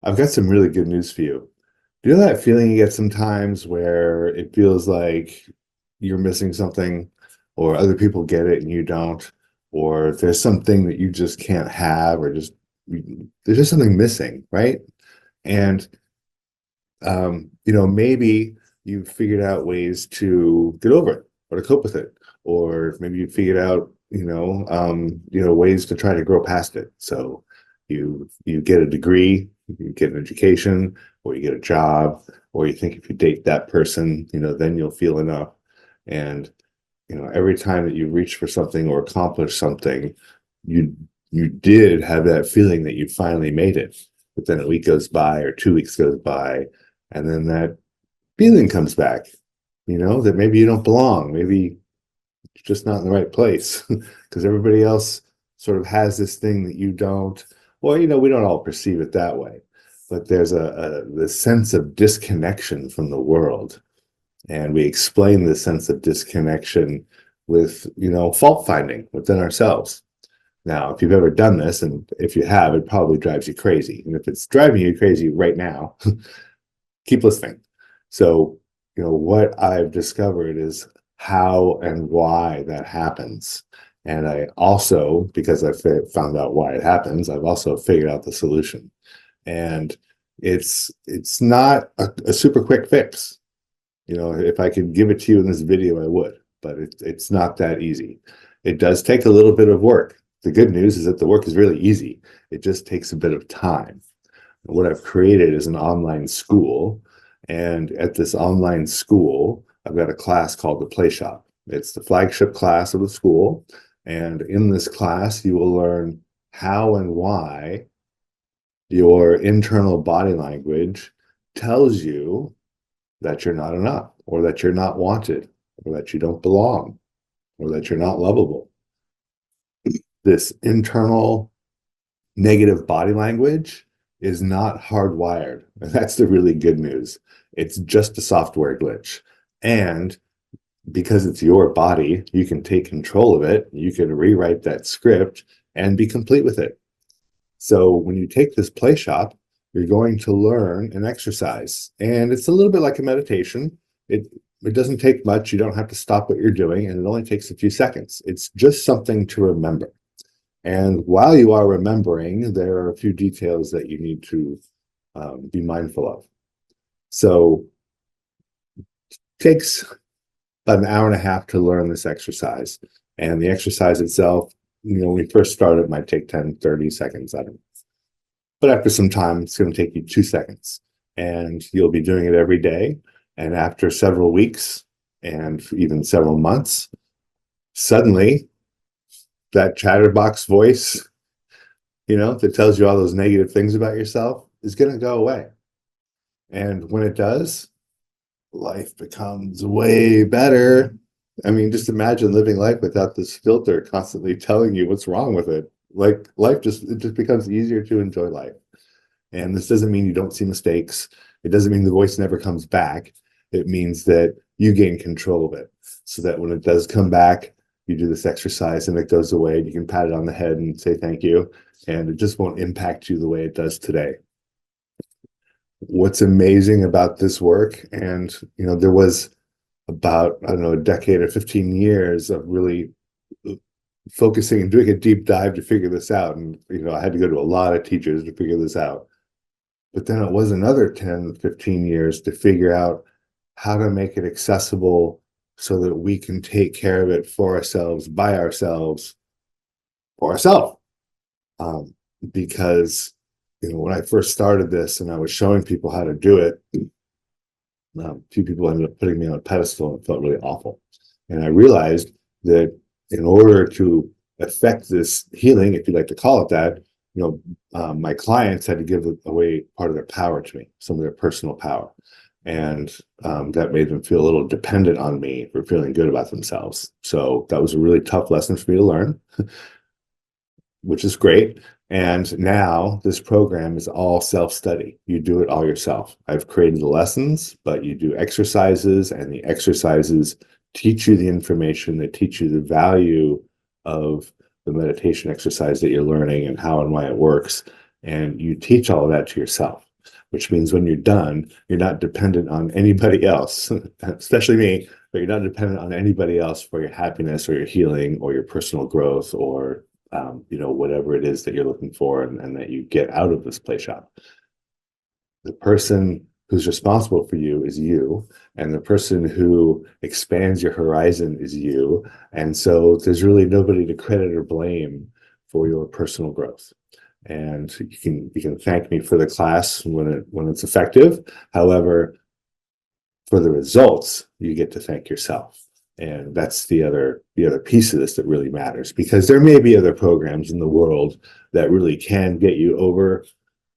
I've got some really good news for you. Do you know that feeling you get sometimes where it feels like you're missing something, or other people get it and you don't, or there's something that you just can't have, or just there's just something missing, right? And maybe you've figured out ways to get over it or to cope with it, or maybe you figured out, ways to try to grow past it. So you get a degree, you get an education, or you get a job, or you think if you date that person, then you'll feel enough. And every time that you reach for something or accomplish something, you you did have that feeling that you finally made it. But then a week goes by or 2 weeks goes by, and then that feeling comes back, that maybe you don't belong, maybe you're just not in the right place because everybody else sort of has this thing that you don't. Well, we don't all perceive it that way, but there's this sense of disconnection from the world, and we explain this sense of disconnection with fault finding within ourselves. Now, if you've ever done this, and if you have, it probably drives you crazy. And if it's driving you crazy right now, keep listening. So, what I've discovered is how and why that happens. And I also, because I found out why it happens, I've also figured out the solution. And it's not a super quick fix. If I could give it to you in this video, I would, but it's not that easy. It does take a little bit of work. The good news is that the work is really easy. It just takes a bit of time. What I've created is an online school. And at this online school, I've got a class called the Playshop. It's the flagship class of the school. And in this class, you will learn how and why your internal body language tells you that you're not enough, or that you're not wanted, or that you don't belong, or that you're not lovable. This internal negative body language is not hardwired. And that's the really good news. It's just a software glitch. And because it's your body, you can take control of it. You can rewrite that script and be complete with it. So when you take this play shop, you're going to learn an exercise. And it's a little bit like a meditation. It doesn't take much. You don't have to stop what you're doing, and it only takes a few seconds. It's just something to remember. And while you are remembering, there are a few details that you need to be mindful of. So it takes about an hour and a half to learn this exercise. And the exercise itself, when we first start, it might take 10, 30 seconds. I don't know. But after some time, it's going to take you 2 seconds. And you'll be doing it every day. And after several weeks and even several months, suddenly that chatterbox voice, that tells you all those negative things about yourself is going to go away. And when it does, life becomes way better. I mean, just imagine living life without this filter constantly telling you what's wrong with it. Like it just becomes easier to enjoy life. And this doesn't mean you don't see mistakes. It doesn't mean the voice never comes back. It means that you gain control of it, so that when it does come back, you do this exercise and it goes away, and you can pat it on the head and say thank you, and it just won't impact you the way it does today. What's amazing about this work, and there was about, I don't know, a decade or 15 years of really focusing and doing a deep dive to figure this out. And I had to go to a lot of teachers to figure this out. But then it was another 10, 15 years to figure out how to make it accessible so that we can take care of it for ourselves, by ourselves, for ourselves. Because when I first started this and I was showing people how to do it, a few people ended up putting me on a pedestal, and it felt really awful. And I realized that in order to affect this healing, if you'd like to call it that, my clients had to give away part of their power to me, some of their personal power. And that made them feel a little dependent on me for feeling good about themselves. So that was a really tough lesson for me to learn, which is great. And now this program is all self-study. You do it all yourself. I've created the lessons, but you do exercises, and the exercises teach you the information, that teach you the value of the meditation exercise that you're learning and how and why it works. And you teach all of that to yourself. which means when you're done, you're not dependent on anybody else, especially me, but you're not dependent on anybody else for your happiness or your healing or your personal growth or whatever it is that you're looking for and that you get out of this play shop. The person who's responsible for you is you, and the person who expands your horizon is you. And so there's really nobody to credit or blame for your personal growth. And you can thank me for the class when it's effective. However, for the results, you get to thank yourself. And that's the other piece of this that really matters, because there may be other programs in the world that really can get you over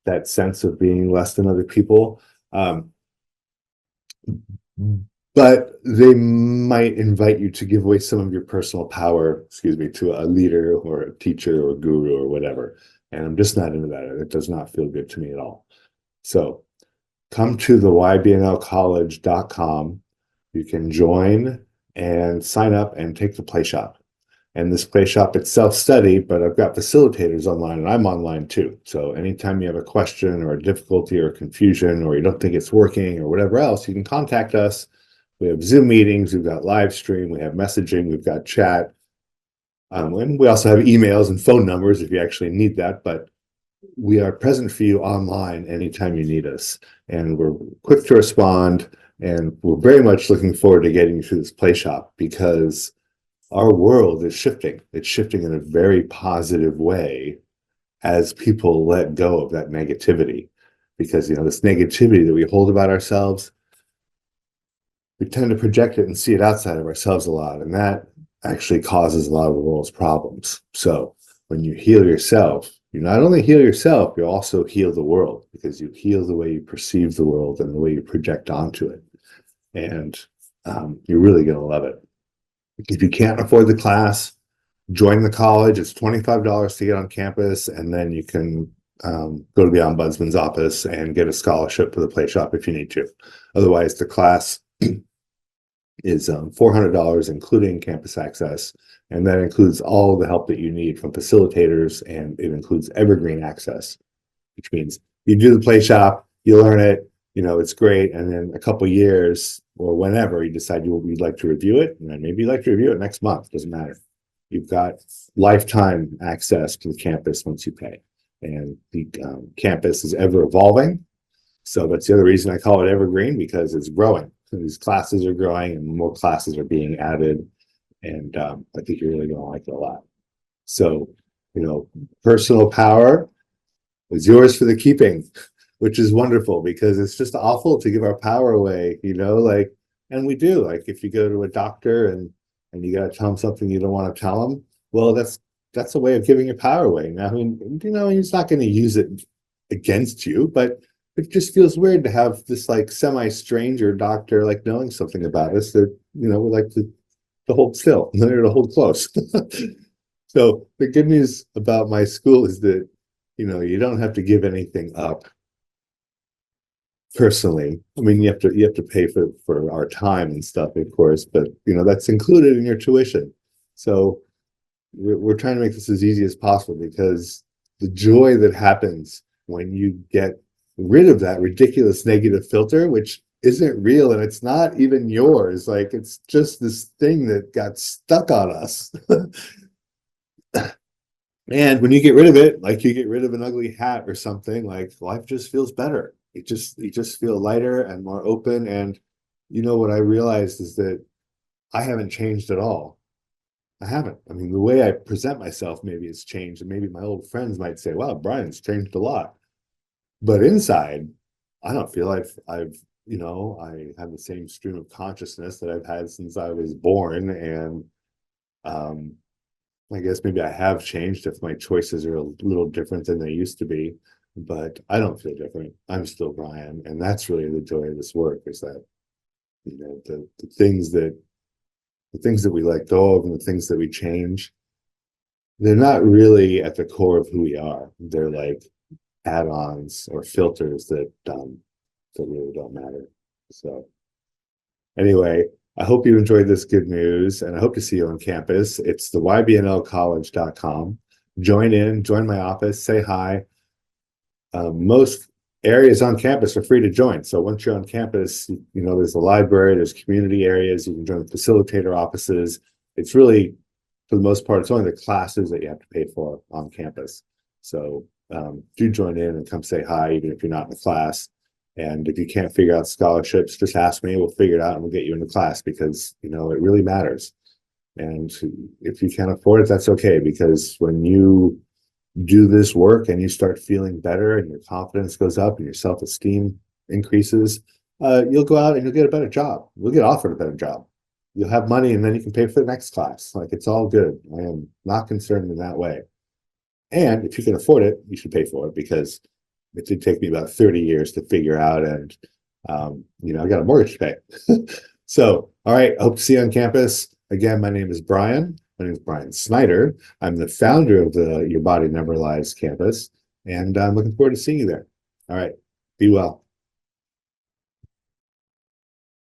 that sense of being less than other people. But they might invite you to give away some of your personal power, to a leader or a teacher or a guru or whatever. And I'm just not into that. It does not feel good to me at all. So come to the ybnlcollege.com. You can join and sign up and take the play shop. And this play shop, it's self-study, but I've got facilitators online, and I'm online too. So anytime you have a question or a difficulty or a confusion, or you don't think it's working or whatever else, you can contact us. We have Zoom meetings, we've got live stream, we have messaging, we've got chat. And we also have emails and phone numbers if you actually need that, but we are present for you online anytime you need us. And we're quick to respond, and we're very much looking forward to getting you through this play shop, because our world is shifting. It's shifting in a very positive way as people let go of that negativity. Because, this negativity that we hold about ourselves, we tend to project it and see it outside of ourselves a lot. And that actually causes a lot of the world's problems. So when you heal yourself, you not only heal yourself, you also heal the world, because you heal the way you perceive the world and the way you project onto it. And you're really going to love it. If you can't afford the class, join the college. It's $25 to get on campus, and then you can go to the ombudsman's office and get a scholarship for the play shop if you need to. Otherwise, the class is $400, including campus access, and that includes all the help that you need from facilitators, and it includes evergreen access, which means you do the play shop, you learn it, it's great, and then a couple years or whenever you decide you'd like to review it, and then maybe you'd like to review it next month, doesn't matter. You've got lifetime access to the campus once you pay, and the campus is ever evolving. So that's the other reason I call it evergreen, because it's growing. So these classes are growing and more classes are being added, and I think you're really going to like it a lot. So, personal power is yours for the keeping, which is wonderful, because it's just awful to give our power away, and we do. Like, if you go to a doctor and you got to tell him something you don't want to tell him, well, that's a way of giving your power away. Now, he's not going to use it against you, but it just feels weird to have this semi-stranger doctor knowing something about us that we like to hold still, to hold close. So the good news about my school is that you don't have to give anything up personally. I mean, you have to pay for our time and stuff, of course, but that's included in your tuition. So we're trying to make this as easy as possible, because the joy that happens when you get rid of that ridiculous negative filter, which isn't real and it's not even yours, it's just this thing that got stuck on us. And when you get rid of it, you get rid of an ugly hat or something, life just feels better. You just feel lighter and more open. And what I realized is that I haven't changed at all. I haven't. I mean, the way I present myself maybe has changed, and maybe my old friends might say, wow, Brian's changed a lot. But inside, I don't feel I have the same stream of consciousness that I've had since I was born. And I guess maybe I have changed if my choices are a little different than they used to be, but I don't feel different. I'm still Brian. And that's really the joy of this work, is that, the things that we let go of and the things that we change, they're not really at the core of who we are. They're like add-ons or filters that really don't matter. So anyway, I hope you enjoyed this good news, and I hope to see you on campus. It's the ybnlcollege.com. Join my office, say hi. Most areas on campus are free to join. So once you're on campus, there's the library, there's community areas, you can join facilitator offices. It's really, for the most part, it's only the classes that you have to pay for on campus. So do join in and come say hi, even if you're not in the class. And if you can't figure out scholarships, just ask me. We'll figure it out and we'll get you into class because, it really matters. And if you can't afford it, that's okay. Because when you do this work and you start feeling better and your confidence goes up and your self-esteem increases, you'll go out and you'll get a better job. You'll get offered a better job. You'll have money and then you can pay for the next class. Like, it's all good. I am not concerned in that way. And if you can afford it, you should pay for it, because it did take me about 30 years to figure out. And, I got a mortgage to pay. So, all right. I hope to see you on campus. Again, my name is Brian. My name is Brian Snyder. I'm the founder of the Your Body Never Lies campus, and I'm looking forward to seeing you there. All right. Be well.